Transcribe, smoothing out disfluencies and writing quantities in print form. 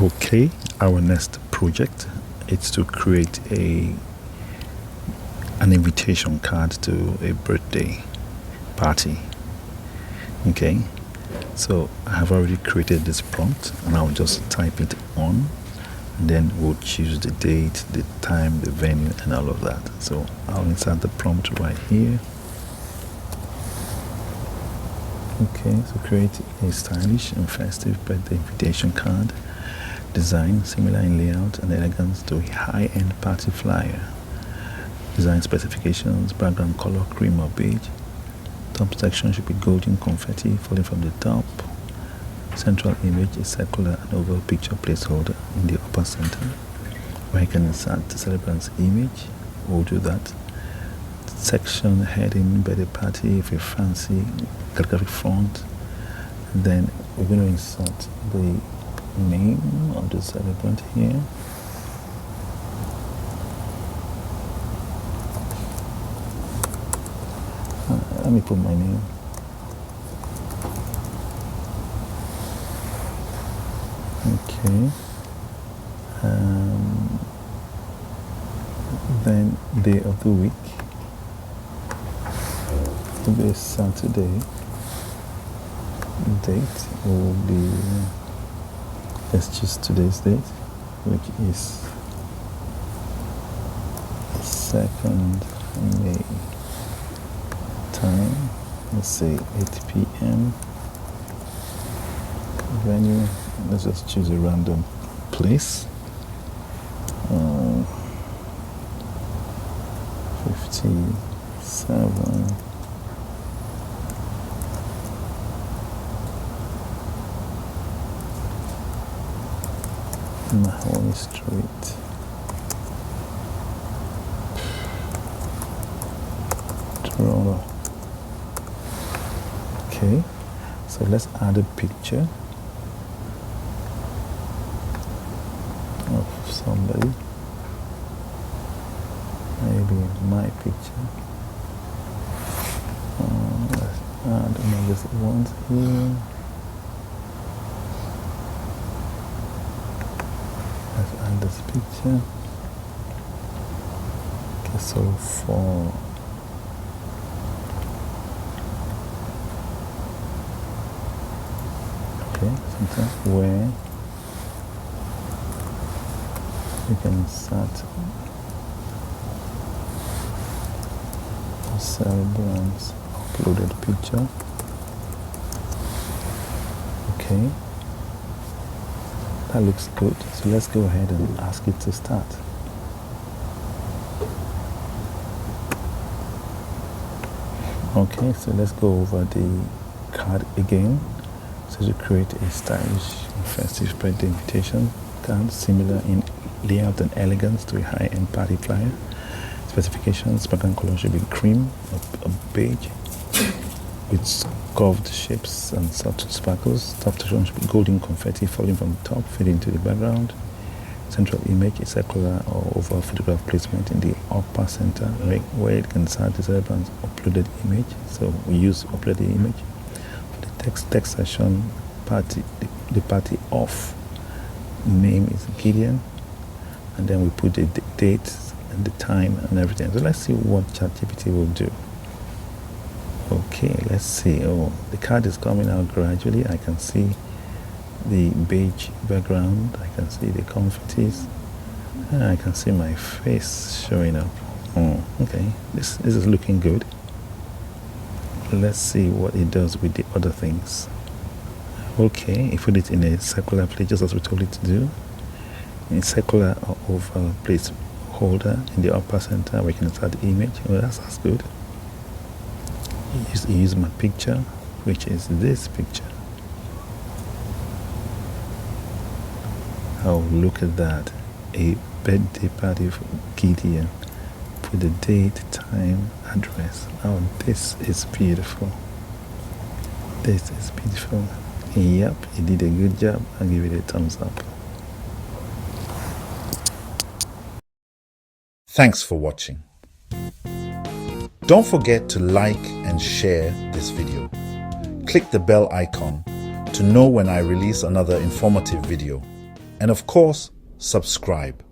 Okay, our next project is to create an invitation card to a birthday party. Okay, so I have already created this prompt and I'll just type it on, and then we'll choose the date, the time, the venue, and all of that. So I'll insert the prompt right here. Okay, so create a stylish and festive birthday invitation card. Design similar in layout and elegance to a high-end party flyer. Design specifications: background color cream or beige. Top section should be golden confetti falling from the top. Central image is circular and oval picture placeholder in the upper center, where you can insert the celebrant's image. We'll do that. Section heading: birthday party with a fancy calligraphic font. And then we're going to insert the name of the celebrant here. Let me put my name. Okay. Then day of the week will be Saturday. Date will be, let's choose today's date, which is 2nd May. Time, let's say 8 p.m. Venue, let's just choose a random place. 57 Mahoney Street. Toronto. Okay, so let's add a picture of somebody, maybe my picture. Let's add another one here. Let's add this picture. Okay, so for something where you can insert the celebrant's uploaded picture. Okay, that looks good. So let's go ahead and ask it to start. Okay, so let's go over the card again. So to create a stylish and festive birthday invitation card, similar in layout and elegance to a high-end party flyer. Specifications: background color should be cream or beige with curved shapes and soft sparkles. Top section should be golden confetti falling from the top, fading to the background. Central image is circular or oval photograph placement in the upper center, where it can insert the celebrant's uploaded image. So we use uploaded image. Text session, the party off, name is Gideon, and then we put the date and the time and everything. So let's see what ChatGPT will do. Okay, let's see. Oh, the card is coming out gradually. I can see the beige background, I can see the confettis, and I can see my face showing up. Oh, okay, this is looking good. Let's see what it does with the other things. Okay, it put it in a circular place just as we told it to do. In circular or oval place holder in the upper center, we can insert the image. Oh, that's good. Use my picture, which is this picture. Oh, look at that. A birthday party for Gideon. Put the date, time, address. Oh, this is beautiful. This is beautiful. Yep, he did a good job. I'll give it a thumbs up. Thanks for watching. Don't forget to like and share this video. Click the bell icon to know when I release another informative video. And of course, subscribe.